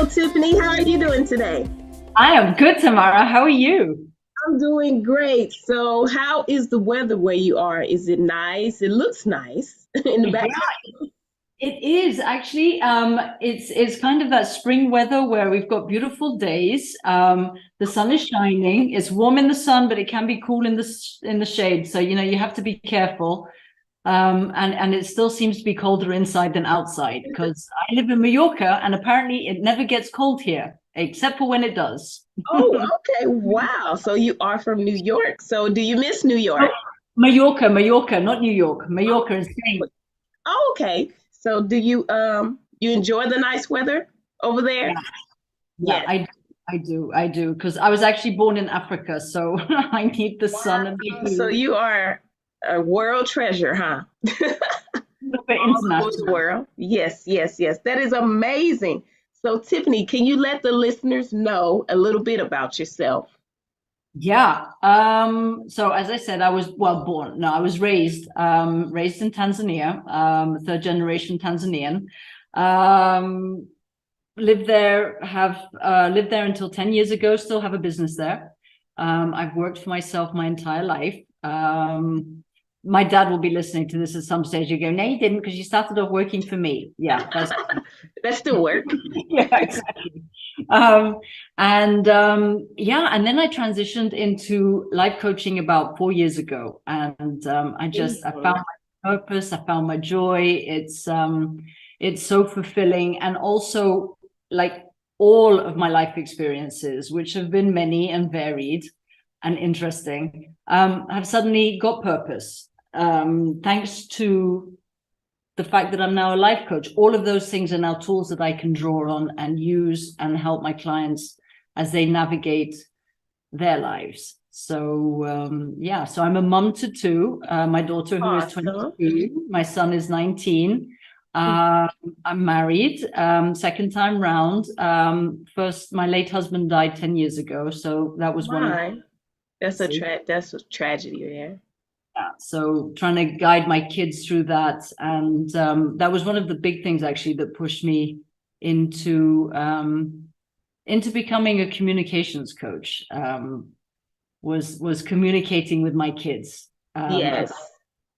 Tiffany. How are you doing today? I am good, Tamara. How are you? I'm doing great. So, how is the weather where you are? Is it nice? It looks nice in the back. Yeah, it is actually. It's kind of that spring weather where we've got beautiful days. The sun is shining. It's warm in the sun, but it can be cool in the shade. So you have to be careful. And it still seems to be colder inside than outside because I live in Mallorca, and apparently it never gets cold here, except for when it does. Oh, okay. Wow. So, you are from New York. So, do you miss New York? Mallorca, not New York. Mallorca in Spain. Oh, okay. So, do you enjoy the nice weather over there? Yeah, Yes. I do, because I was actually born in Africa, so I need the sun and the So, heat. you are a world treasure, huh? A little bit All over the international. world. Yes, yes, yes. That is amazing. So, Tiffany, can you let the listeners know a little bit about yourself? Yeah. So as I said, I was well born. No, I was raised in Tanzania, third generation Tanzanian. Um, lived there until 10 years ago, still have a business there. I've worked for myself my entire life. My dad will be listening to this at some stage. You go, no, you didn't, because you started off working for me. Yeah, that's That still work. yeah, exactly. Um, and yeah, and then I transitioned into life coaching about 4 years ago, and I Mhm. found my purpose, I found my joy. It's so fulfilling, and also like all of my life experiences, which have been many and varied and interesting, have suddenly got purpose. Thanks to the fact that I'm now a life coach, all of those things are now tools that I can draw on and use and help my clients as they navigate their lives. So yeah, so I'm a mum to two. My daughter, who is Awesome. 22, my son is 19. Uh, I'm married, second time round. First, my late husband died 10 years ago, so that was one of My, that's a tragedy there. that. So trying to guide my kids through that, and that was one of the big things actually that pushed me into into becoming a communications coach. Was communicating with my kids Yes.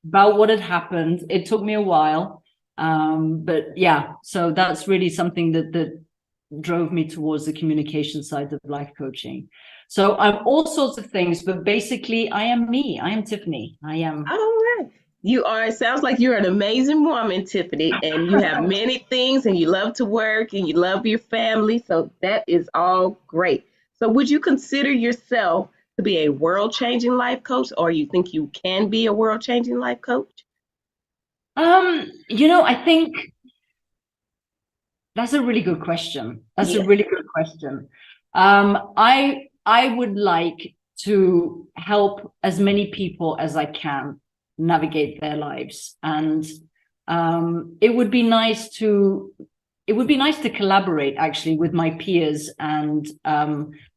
about what had happened. It took me a while, but yeah. So that's really something that drove me towards the communication side of life coaching. So I'm all sorts of things, but basically I am me. I am Tiffany. I All am. right. You are, it sounds like you're an amazing woman, Tiffany, and you have many things and you love to work and you love your family. So that is all great. So would you consider yourself to be a world changing life coach, or you think you can be a world changing life coach? I think that's a really good question. That's a Yes. really good question. I would like to help as many people as I can navigate their lives, and it would be nice to collaborate actually with my peers and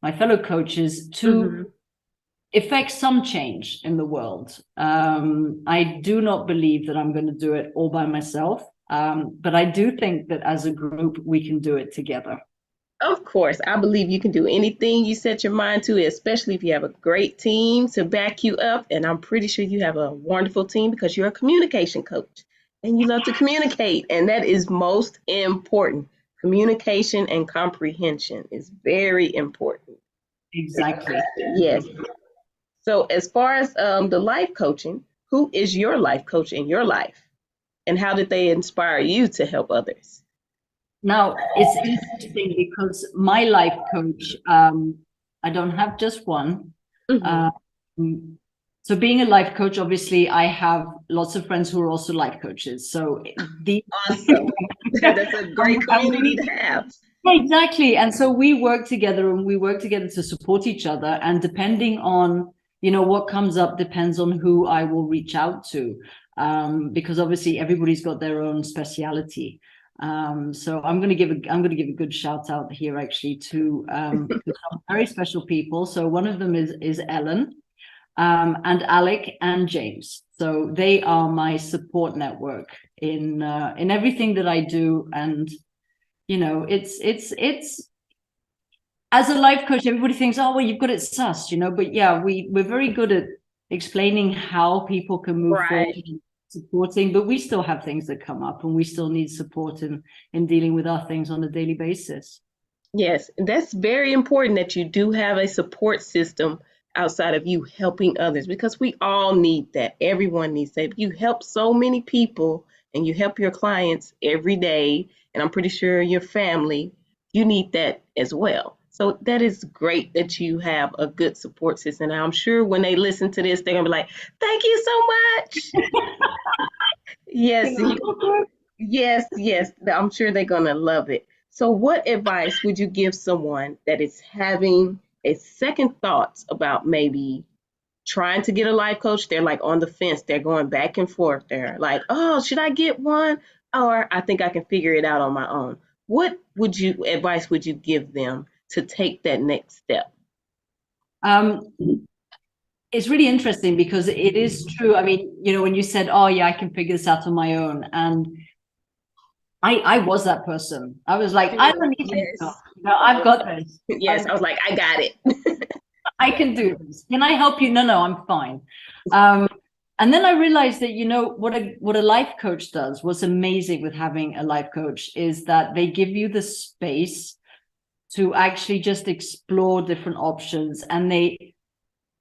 my fellow coaches to Hmm. effect some change in the world. I do not believe that I'm going to do it all by myself, but I do think that as a group, we can do it together. Of course, I believe you can do anything you set your mind to, especially if you have a great team to back you up. And I'm pretty sure you have a wonderful team because you're a communication coach and you love to communicate. And that is most important. Communication and comprehension is very important. Exactly. Yes. So, as far as the life coaching, who is your life coach in your life? And how did they inspire you to help others? Now, it's interesting because my life coach, I don't have just one. Hmm. Um, so being a life coach, obviously, I have lots of friends who are also life coaches. So the Awesome. That's a great and community to have. exactly. And so we work together and we work together to support each other. And depending on, what comes up depends on who I will reach out to. Because obviously everybody's got their own speciality. So I'm going to give a good shout out here actually to some very special people. So one of them is Ellen, and Alec and James. So they are my support network in everything that I do, and You know, it's as a life coach, everybody thinks, oh, well, you've got it sussed, you know, but yeah, we're very good at explaining how people can move forward Right. and supporting, but we still have things that come up and we still need support in dealing with our things on a daily basis. Yes, that's very important that you do have a support system outside of you helping others because we all need that. Everyone needs that. You help so many people and you help your clients every day, and I'm pretty sure your family, you need that as well. So that is great that you have a good support system. And I'm sure when they listen to this, they're gonna be like, "Thank you so much." Yes, yes, yes. I'm sure they're going to love it. So, what advice would you give someone that is having a second thoughts about maybe trying to get a life coach? They're like on the fence, they're going back and forth. They're like, oh, should I get one? Or I think I can figure it out on my own. What would you advice would you give them to take that next step? Um, it's really interesting because it is true. I mean, you know, when you said, oh, yeah, I can figure this out on my own. And I was that person. I was like, I don't need any help. Yes. No, I've got this. Yes, I was like, I got it. I can do this. Can I help you? No, no, I'm fine. Um, and then I realized that, you know, what a life coach does, what's amazing with having a life coach is that they give you the space to actually just explore different options, and the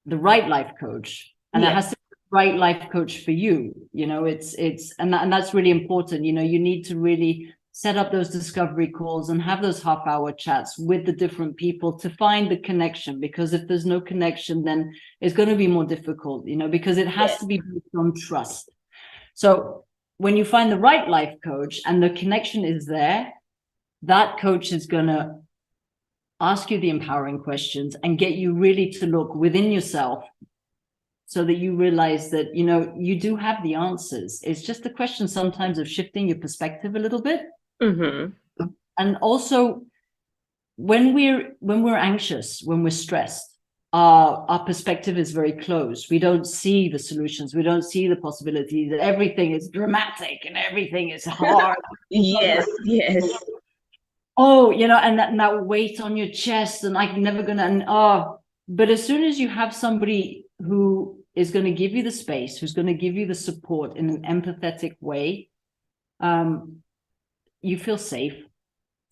right life coach, and it Yeah. has to be the right life coach for you. You know, and that's really important. You know, you need to really set up those discovery calls and have those half-hour chats with the different people to find the connection, because if there's no connection, then it's going to be more difficult, you know, because it has to be based on trust. So when you find the right life coach and the connection is there, that coach is going to ask you the empowering questions and get you really to look within yourself so that you realize that, you know, you do have the answers. It's just a question sometimes of shifting your perspective a little bit. Mm-hmm. And also when we're anxious, when we're stressed, our perspective is very closed. We don't see the solutions. We don't see the possibilities. Everything is dramatic and everything is hard. Yes, yes. Oh, you know, and that weight on your chest, and I'm never gonna, and oh, but as soon as you have somebody who is going to give you the space, who's going to give you the support in an empathetic way, um, you feel safe.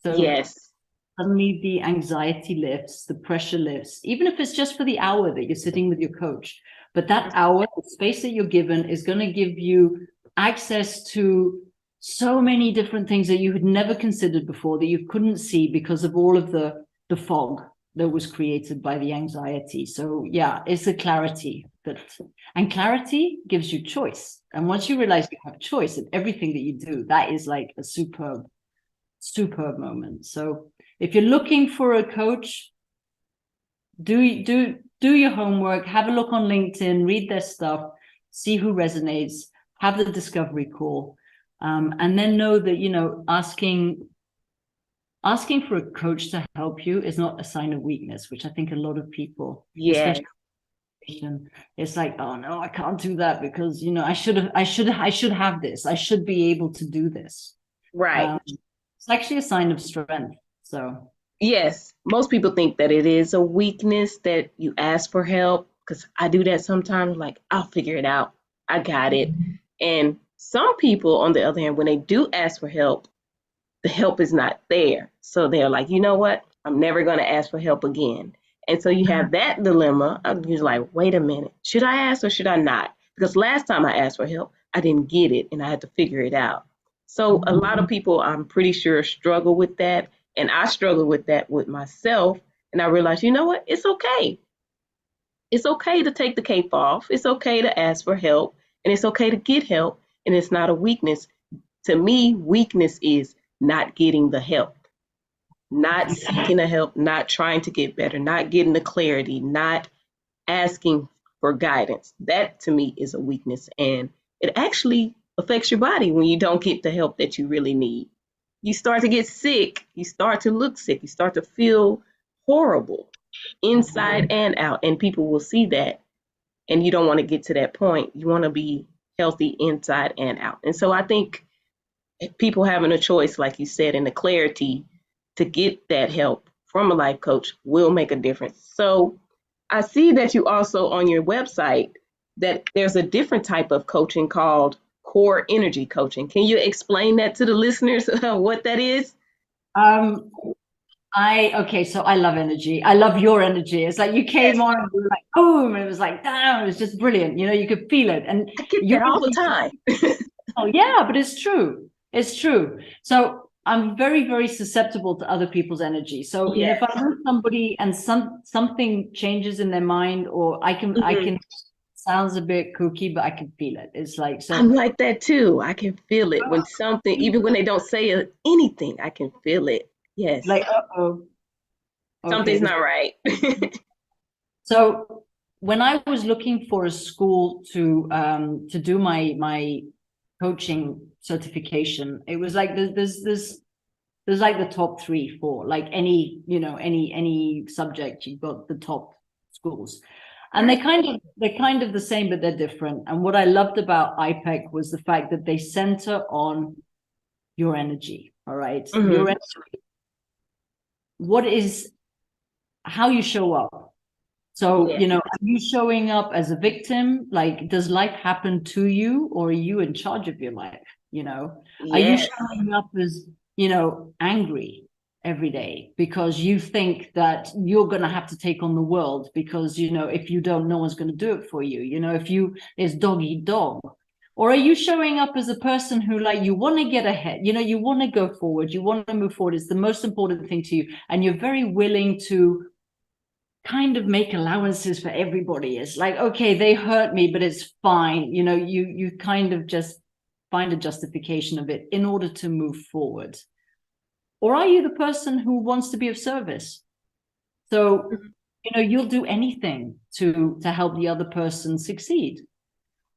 So Yes. suddenly the anxiety lifts, the pressure lifts, even if it's just for the hour that you're sitting with your coach. But that hour, the space that you're given, is going to give you access to so many different things that you had never considered before, that you couldn't see because of all of the fog that was created by the anxiety. So yeah, it's the clarity and clarity gives you choice. And once you realize you have choice in everything that you do, that is like a superb moment. So if you're looking for a coach, do your homework, have a look on LinkedIn, read their stuff, see who resonates, have the discovery call, and then know that, you know, asking for a coach to help you is not a sign of weakness, which I think a lot of people, Yes. especially, it's like, oh no, I can't do that because, you know, I should have this, I should be able to do this. Right. It's actually a sign of strength. So Yes, most people think that it is a weakness that you ask for help because I do that sometimes, like, I'll figure it out. I got it. And some people, on the other hand, when they do ask for help, the help is not there. So they're like, you know what? I'm never going to ask for help again. And so you have that dilemma. I'm just like, wait a minute. Should I ask or should I not? Because last time I asked for help, I didn't get it and I had to figure it out. So a lot of people, I'm pretty sure, struggle with that. And I struggle with that with myself. And I realized, you know what? It's okay. It's okay to take the cape off. It's okay to ask for help. And it's okay to get help. And it's not a weakness. To me, weakness is not getting the help, not seeking the help, not trying to get better, not getting the clarity, not asking for guidance. That to me is a weakness. And it actually affects your body when you don't get the help that you really need. You start to get sick, you start to look sick, you start to feel horrible inside and out. And people will see that. And you don't want to get to that point. You want to be healthy inside and out. And so I think people having a choice, like you said, and the clarity to get that help from a life coach will make a difference. So I see that you also on your website that there's a different type of coaching called core energy coaching. Can you explain that to the listeners what that is? Um, so I love energy. I love your energy. It's like you came Yes, on and you were like, boom, and it was like, damn, it was just brilliant. You know, you could feel it. And I get your that all the time. oh yeah, but it's true. It's true. So I'm very, very susceptible to other people's energy. So, you know, if Yes. I know somebody and something changes in their mind, or I Mhm. can sounds a bit kooky, but I can feel it. It's like so. I'm like that too. I can feel it when something, even when they don't say anything, I can feel it. Yes, Like, oh, okay. something's not right. So when I was looking for a school to do my coaching certification, it was like there's like the top 3, 4, like any subject, you've got the top schools. And Right. they're kind of the same, but they're different. And what I loved about IPEC was the fact that they center on your energy. All right. Your Hmm. energy, what is how you show up. So, Yes. you know, are you showing up as a victim? Like, does life happen to you, or are you in charge of your life? You know, are you Yes. showing up as, angry every day because you think that you're going to have to take on the world because, if you don't, no one's going to do it for you. If there's dog eat dog. Or are you showing up as a person who, like, you want to get ahead, you want to go forward, you want to move forward. It's the most important thing to you. And you're very willing to kind of make allowances for everybody. It's like, okay, they hurt me, but it's fine. You kind of just find a justification of it in order to move forward. Or are you the person who wants to be of service? So, you'll do anything to help the other person succeed.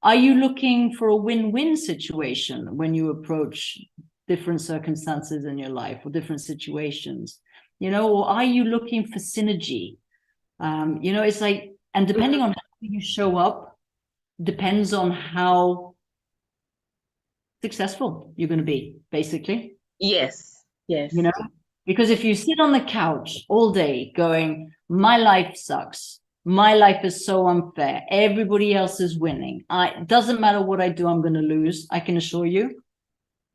Are you looking for a win-win situation when you approach different circumstances in your life or different situations? Or are you looking for synergy? It's like, and depending Mhm. on how you show up, depends on how successful you're going to be, basically. Yes. You Yes. know, because if you sit on the couch all day going, my life sucks, my life is so unfair, everybody else is winning, it doesn't matter what I do, I'm going to lose, I can assure you,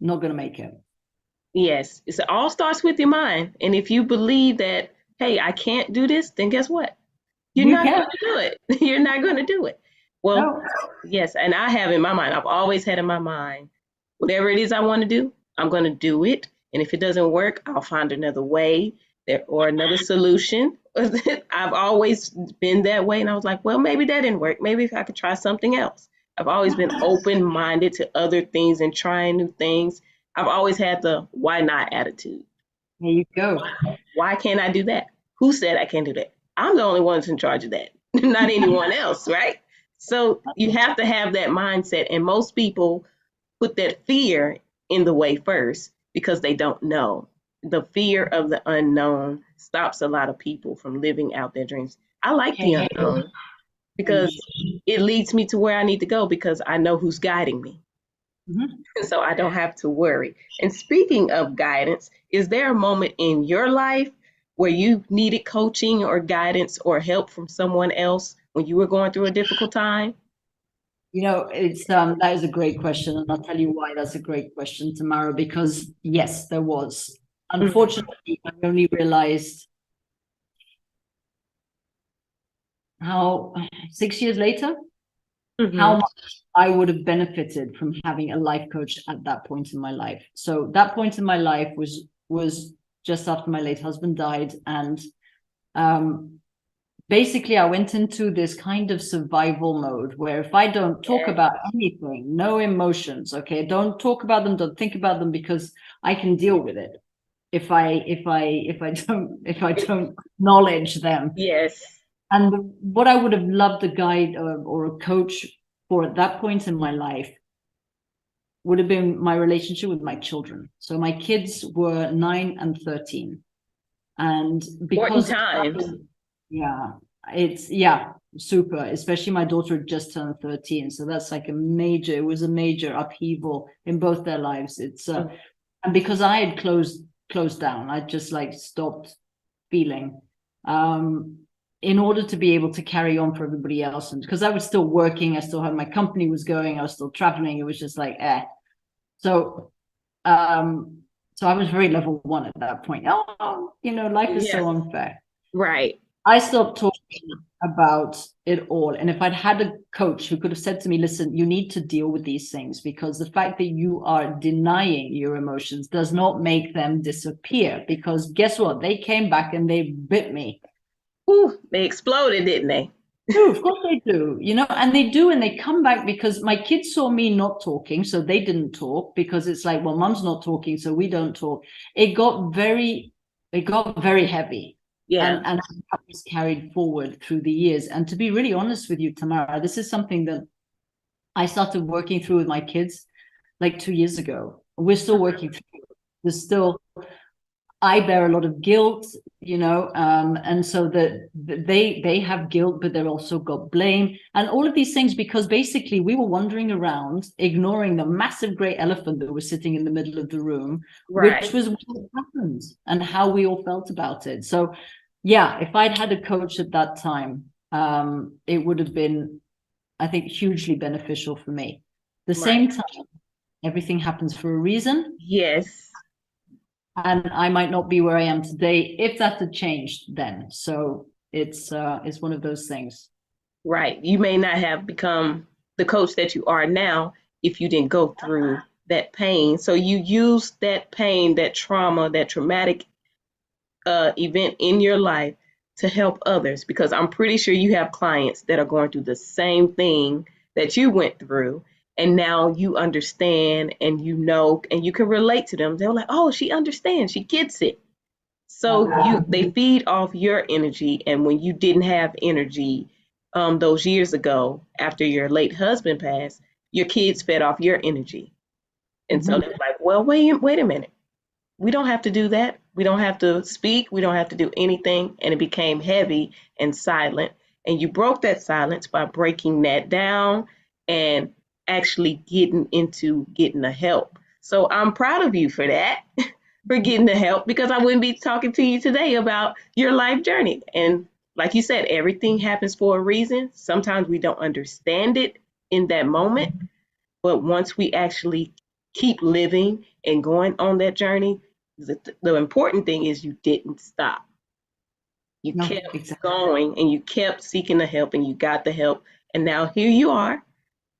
not going to make it. Yes. It all starts with your mind. And if you believe that, hey, I can't do this, then guess what? You're You not can. going to do it. You're not going to do it. Well, No. yes. And I have in my mind, I've always had in my mind, whatever it is I want to do, I'm going to do it. And if it doesn't work, I'll find another way there or another solution. I've always been that way. And I was like, well, maybe that didn't work. Maybe if I could try something else. I've always been open minded to other things and trying new things. I've always had the why not attitude. There you go. Why can't I do that? Who said I can't do that? I'm the only one that's in charge of that, not anyone else, right? So you have to have that mindset. And most people put that fear in the way first because they don't know. The fear of the unknown stops a lot of people from living out their dreams. I like the Hey, unknown because it leads me to where I need to go because I know who's guiding me. mhm. So I don't have to worry. And speaking of guidance, is there a moment in your life where you needed coaching or guidance or help from someone else when you were going through a difficult time? It's that is a great question, and I'll tell you why that's a great question, Tamara, because yes, there was. Mm-hmm. Unfortunately, I only realized how 6 years later how Mm-hmm. much I would have benefited from having a life coach at that point in my life. So that point in my life was just after my late husband died, and um, basically I went into this kind of survival mode where if I don't talk Yes. about anything, no emotions, okay, don't talk about them, don't think about them, because I can deal with it if I don't acknowledge them. Yes. And what I would have loved a guide or a coach for at that point in my life would have been my relationship with my children. So my kids were 9 and 13. And Important because, times. yeah, it's super, especially my daughter had just turned 13, so that's like it was a major upheaval in both their lives. It's and because I had closed down, I just like stopped feeling, in order to be able to carry on for everybody else, and because I was still working, I still had my company was going, I was still traveling, it was just like so so I was very level one at that point. Life is Yeah. so unfair. Right. I stopped talking about it all. And if I'd had a coach who could have said to me, listen, you need to deal with these things, because the fact that you are denying your emotions does not make them disappear. Because guess what? They came back and they bit me. Ooh, they exploded, didn't they? Of course they do, and they do, and they come back because my kids saw me not talking, so they didn't talk, because it's like, well, mom's not talking, so we don't talk. It got very heavy. Yeah. And that was carried forward through the years. And to be really honest with you, Tamara, this is something that I started working through with my kids like 2 years ago. We're still working through it. There's still, I bear a lot of guilt, and so that they have guilt, but they've also got blame and all of these things, because basically we were wandering around, ignoring the massive great elephant that was sitting in the middle of the room, Right. which was what happened and how we all felt about it. So, yeah, if I'd had a coach at that time, it would have been, I think, hugely beneficial for me. At the Right. same time, everything happens for a reason. Yes. And I might not be where I am today if that had changed then. So it's one of those things. Right. You may not have become the coach that you are now if you didn't go through that pain. So you use that pain, that trauma, that traumatic event in your life to help others, because I'm pretty sure you have clients that are going through the same thing that you went through, and now you understand and and you can relate to them. They're like, oh, she understands, she gets it. So they feed off your energy, and when you didn't have energy those years ago after your late husband passed, your kids fed off your energy. And so they're like, well, wait a minute, we don't have to do that. We don't have to speak. We don't have to do anything. And it became heavy and silent. And you broke that silence by breaking that down and actually getting the help. So I'm proud of you for that, for getting the help, because I wouldn't be talking to you today about your life journey. And like you said, everything happens for a reason. Sometimes we don't understand it in that moment, but once we actually keep living and going on that journey, the important thing is you didn't stop. You No, kept exactly. going and you kept seeking the help and you got the help. And now here you are,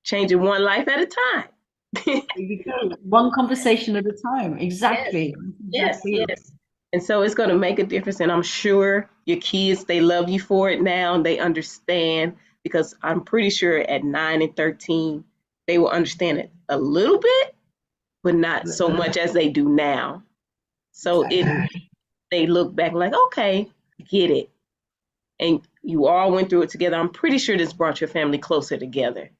changing one life at a time. One conversation at a time. Yes, Exactly. yes, Exactly. yes. And so it's going to make a difference. And I'm sure your kids, they love you for it now and they understand, because I'm pretty sure at 9 and 13, they will understand it a little bit, but not so much as they do now. So Exactly. they look back like, okay, get it. And you all went through it together. I'm pretty sure this brought your family closer together.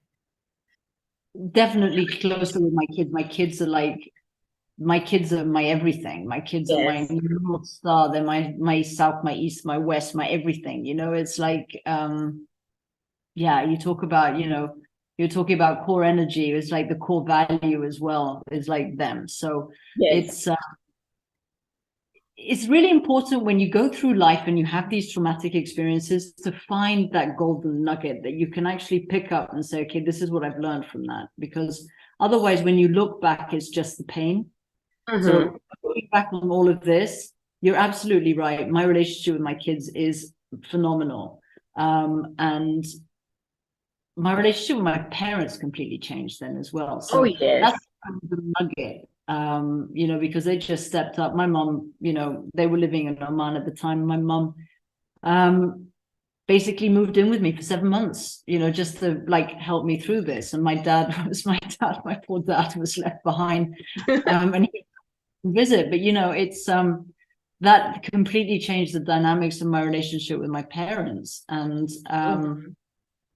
Definitely closer with my kids. My kids are my everything. My kids are my Yes. North Star. They're my south, my east, my west, my everything. It's like, you talk about, you're talking about core energy. It's like the core value as well is like them. So Yes. it's really important when you go through life and you have these traumatic experiences to find that golden nugget that you can actually pick up and say, okay, this is what I've learned from that. Because otherwise, when you look back, it's just the pain. Mm-hmm. So looking back on all of this, you're absolutely right. My relationship with my kids is phenomenal. And my relationship with my parents completely changed then as well. Oh, So yes. that's the nugget, because they just stepped up. My mom, they were living in Oman at the time. My mom basically moved in with me for 7 months, just to like help me through this. And my dad was my poor dad was left behind. And he visit, but it's that completely changed the dynamics of my relationship with my parents. And Mm-hmm.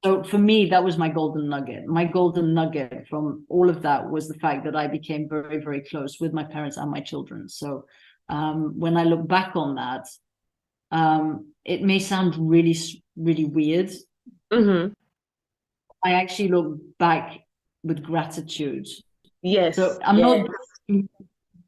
so for me, that was my golden nugget. My golden nugget from all of that was the fact that I became very, very close with my parents and my children. So when I look back on that, It may sound really, really weird. Mm-hmm. I actually look back with gratitude. Yes. So I'm Yes. not,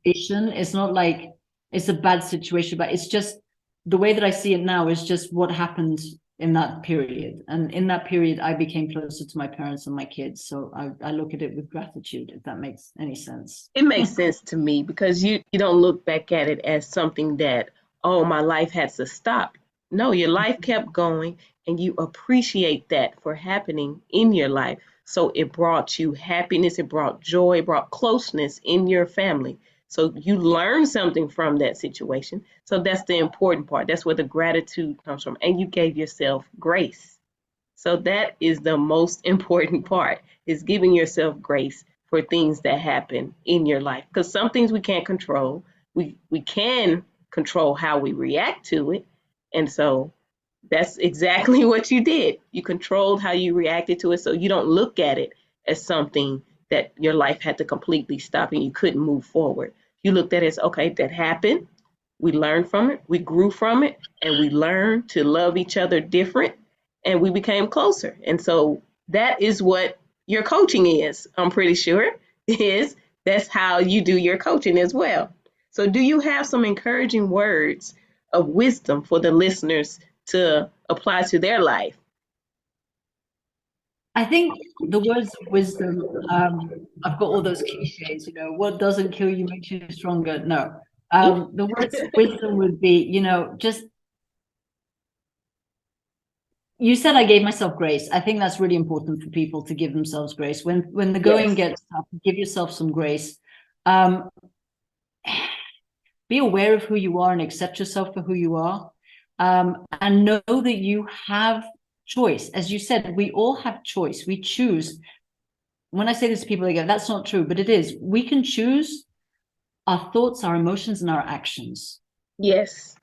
it's not like it's a bad situation, but it's just the way that I see it now is just what happened in that period. And in that period, I became closer to my parents and my kids. So I look at it with gratitude, if that makes any sense. It makes sense to me because you don't look back at it as something that, oh, my life has to stop. No, your life kept going and you appreciate that for happening in your life. So it brought you happiness, it brought joy, it brought closeness in your family. So you learned something from that situation. So that's the important part. That's where the gratitude comes from. And you gave yourself grace. So that is the most important part, is giving yourself grace for things that happen in your life. Because some things we can't control. We can control how we react to it. And so that's exactly what you did. You controlled how you reacted to it, so you don't look at it as something that your life had to completely stop and you couldn't move forward. You looked at it as, okay, that happened. We learned from it, we grew from it, and we learned to love each other different, and we became closer. And so that is what your coaching is, I'm pretty sure, is that's how you do your coaching as well. So do you have some encouraging words of wisdom for the listeners to apply to their life? I think the words of wisdom, I've got all those cliches, what doesn't kill you makes you stronger. No. The words of wisdom would be, just, you said I gave myself grace. I think that's really important for people to give themselves grace. When the going Yes. gets tough, give yourself some grace. Um, be aware of who you are and accept yourself for who you are. And know that you have choice. As you said, we all have choice. We choose. When I say this to people, they go, that's not true, but it is. We can choose our thoughts, our emotions, and our actions. Yes.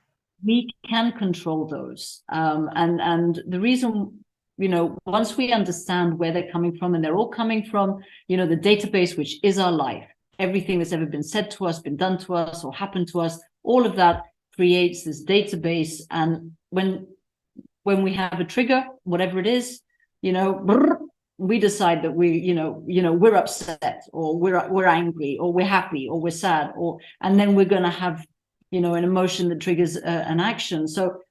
We can control those. And the reason, once we understand where they're coming from, and they're all coming from, the database, which is our life, everything that's ever been said to us, been done to us, or happened to us, all of that creates this database. And when we have a trigger, whatever it is, we decide that we're upset, or we're angry, or we're happy, or we're sad, and then we're going to have an emotion that triggers an action. So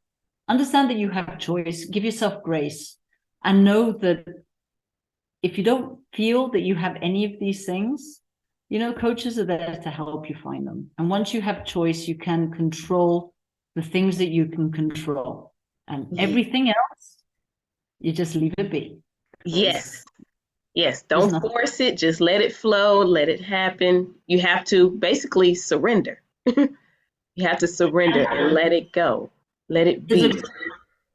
understand that you have choice, give yourself grace, and know that if you don't feel that you have any of these things, coaches are there to help you find them. And once you have choice, you can control the things that you can control, and everything else, you just leave it be. Yes. Yes. There's Don't nothing. force it. Just let it flow. Let it happen. You have to basically surrender. You have to surrender and let it go. Let it There's be.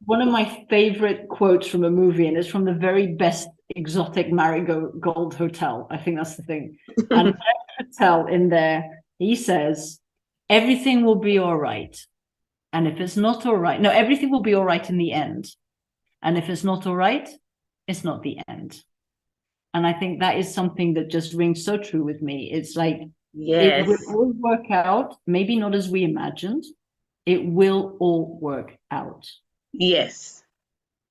one of my favorite quotes from a movie, and it's from the very best exotic marigold hotel. I think that's the thing. And hotel in there, he says, everything will be all right. And if it's not all right, no, everything will be all right in the end. And if it's not all right, it's not the end. And I think that is something that just rings so true with me. It's like, it will Yes. all work out, maybe not as we imagined. It will all work out. Yes.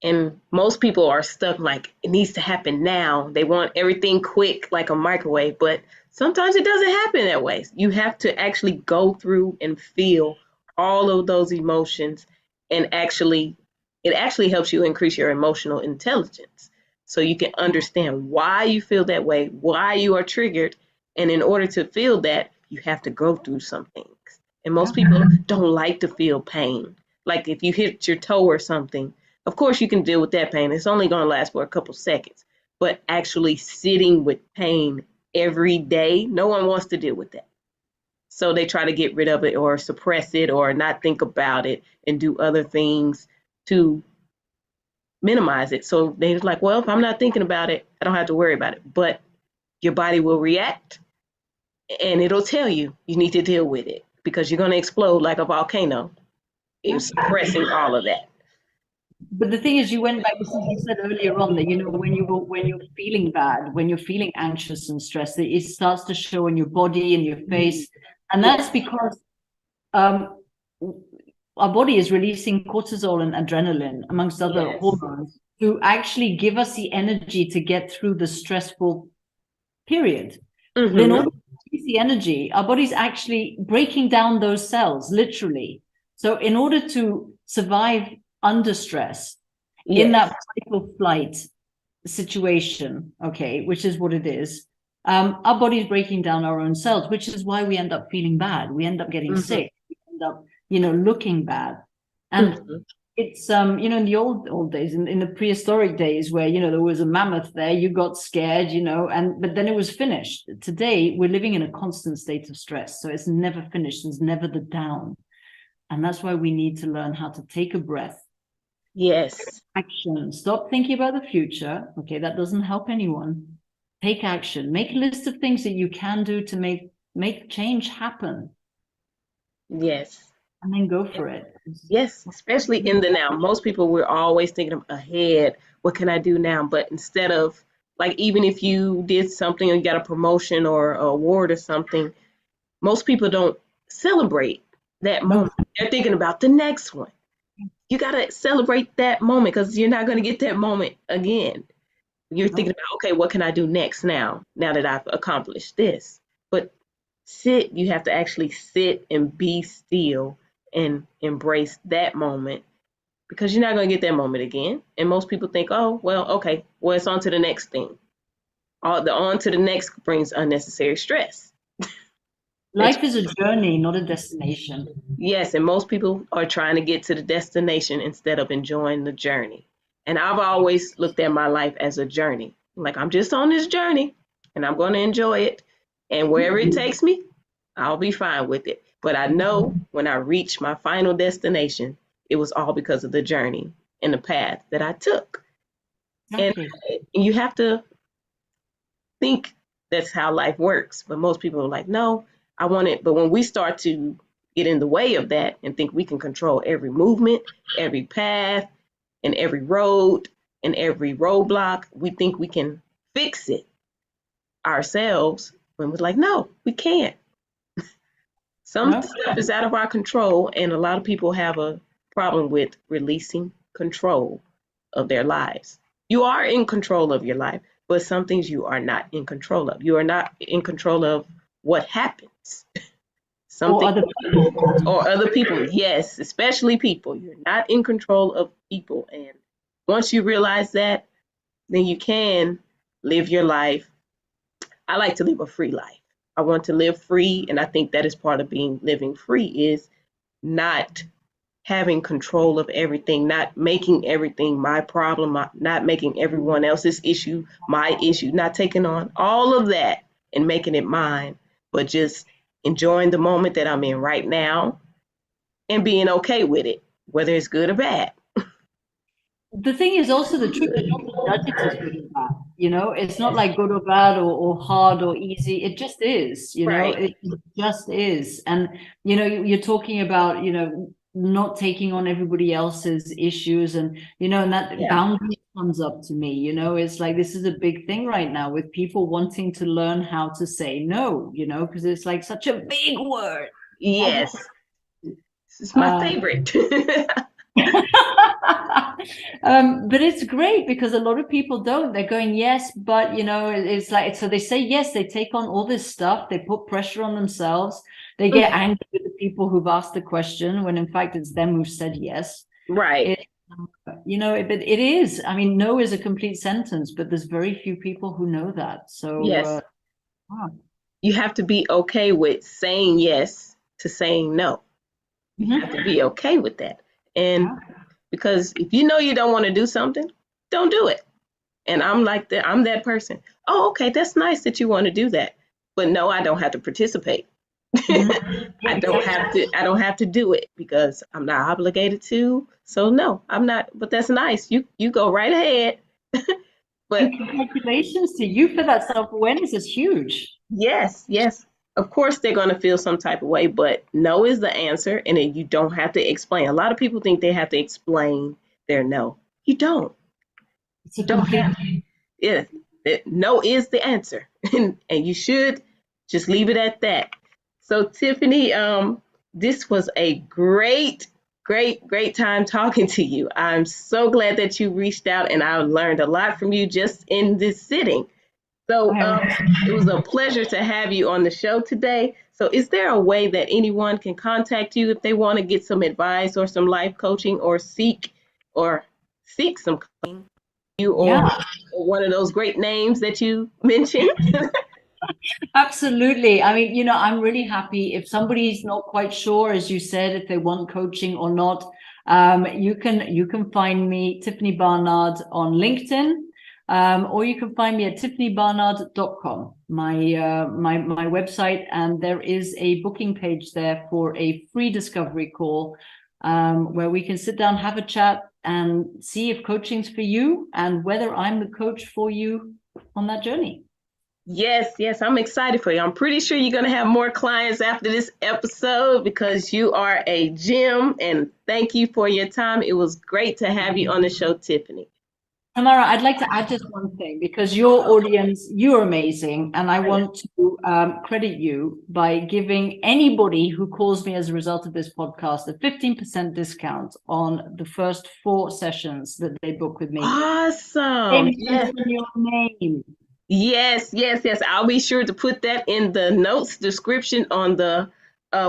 And most people are stuck like it needs to happen now. They want everything quick like a microwave, but sometimes it doesn't happen that way. You have to actually go through and feel all of those emotions, and actually it actually helps you increase your emotional intelligence. So you can understand why you feel that way, why you are triggered, and in order to feel that, you have to go through some things. And most people don't like to feel pain. Like if you hit your toe or something, of course, you can deal with that pain. It's only going to last for a couple seconds. But actually sitting with pain every day, no one wants to deal with that. So they try to get rid of it or suppress it or not think about it and do other things to minimize it. So they're like, well, if I'm not thinking about it, I don't have to worry about it. But your body will react and it'll tell you you need to deal with it because you're going to explode like a volcano. It's suppressing all of that. But the thing is, you went back. You said earlier on that when you're feeling bad, when you're feeling anxious and stressed, that it starts to show in your body and your face, and Yes. that's because um, our body is releasing cortisol and adrenaline, amongst other Yes. hormones, to actually give us the energy to get through the stressful period. But in Mm-hmm. order to use the energy, our body's actually breaking down those cells, literally. So in order to survive under stress, in Yes. that fight or flight situation, okay, which is what it is, our body's breaking down our own cells, which is why we end up feeling bad. We end up getting Mm-hmm. sick. We end up, looking bad. And Mm-hmm. it's in the old days, in the prehistoric days where there was a mammoth there, you got scared, but then it was finished. Today we're living in a constant state of stress, so it's never finished. There's never the down, and that's why we need to learn how to take a breath, Yes. action, stop thinking about the future. Okay, that doesn't help anyone. Take action, make a list of things that you can do to make change happen, Yes. and then go for it. Yes, especially in the now. Most people, we're always thinking ahead. What can I do now? But instead of, like, even if you did something or you got a promotion or a award or something, most people don't celebrate that No. moment. They're thinking about the next one. You got to celebrate that moment because you're not going to get that moment again. You're thinking about, okay, what can I do next now that I've accomplished this? But you have to actually sit and be still and embrace that moment because you're not going to get that moment again. And most people think, oh, well, okay, well, it's on to the next thing. The on to the next brings unnecessary stress. Life is a journey, not a destination. Yes, and most people are trying to get to the destination instead of enjoying the journey. And I've always looked at my life as a journey. Like, I'm just on this journey and I'm going to enjoy it. And wherever it takes me, I'll be fine with it. But I know when I reach my final destination, it was all because of the journey and the path that I took. Exactly. And you have to think that's how life works. But most people are like, no, I want it. But when we start to get in the way of that and think we can control every movement, every path, and every road and every roadblock, we think we can fix it ourselves. When we're like, no, we can't. Some No? stuff is out of our control, and a lot of people have a problem with releasing control of their lives. You are in control of your life, but some things you are not in control of. You are not in control of what happens. Or Something other people. or other people, yes, especially people. You're not in control of people, and once you realize that, then you can live your life. I like to live a free life. I want to live free, and I think that is part of being living free is not having control of everything, not making everything my problem, not making everyone else's issue my issue, not taking on all of that and making it mine, but just enjoying the moment that I'm in right now and being okay with it, whether it's good or bad. The thing is also the truth is not to judge it as good or bad. It's not like good or bad or hard or easy. It just is, Right. it just is. And, you're talking about, not taking on everybody else's issues and that Yeah. boundary comes up to me, it's like this is a big thing right now with people wanting to learn how to say no, because it's like such a big word. Yes. This is my favorite. But it's great because a lot of people don't. They're going, yes, but it's like, so they say yes, they take on all this stuff, they put pressure on themselves, they get angry with the people who've asked the question when in fact it's them who said yes. Right. But it is. I mean, no is a complete sentence, but there's very few people who know that. Yes. So, You have to be okay with saying yes to saying no. You have mhm. to be okay with that. And Yeah. because if you know you don't want to do something, don't do it. And I'm like that. I'm that person. Oh, okay, that's nice that you want to do that. But no, I don't have to participate. Mhm. Yeah, I don't have exactly. to I don't have to do it because I'm not obligated to. So no, I'm not, but that's nice. You go right ahead. And But congratulations to you for that self-awareness. Is huge. yes, yes. Of course they're going to feel some type of way, but no is the answer and then you don't have to explain. A lot of people think they have to explain their no. You don't. It's You a don't complete. have no is the answer. And you should just leave it at that. So Tiffany, this was a great great time talking to you. I'm so glad that you reached out, and I learned a lot from you just in this sitting. So it was a pleasure to have you on the show today. So is there a way that anyone can contact you if they want to get some advice or some life coaching or seek some coaching, you Yeah. or one of those great names that you mentioned? Absolutely. I mean, I'm really happy if somebody's not quite sure, as you said, if they want coaching or not. You can find me, Tiffany Barnard, on LinkedIn, or you can find me at tiffanybarnard.com, my website, and there is a booking page there for a free discovery call, where we can sit down, have a chat, and see if coaching's for you and whether I'm the coach for you on that journey. Yes, I'm excited for you. I'm pretty sure you're going to have more clients after this episode because you are a gem. And thank you for your time. It was great to have you on the show, Tiffany. Tamara, I'd like to add just one thing because your audience, you're amazing. And I want to credit you by giving anybody who calls me as a result of this podcast a 15% discount on the first 4 sessions that they book with me. Awesome. Yes. Your name. Yes. I'll be sure to put that in the notes description on the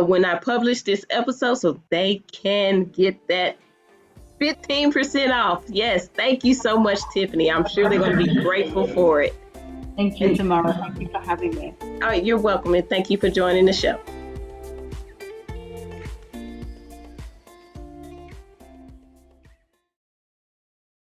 when I publish this episode so they can get that 15% off. Yes. Thank you so much, Tiffany. I'm sure they're going to be grateful for it. Thank you, Tamara. Thank you for having me. All right. You're welcome. And thank you for joining the show.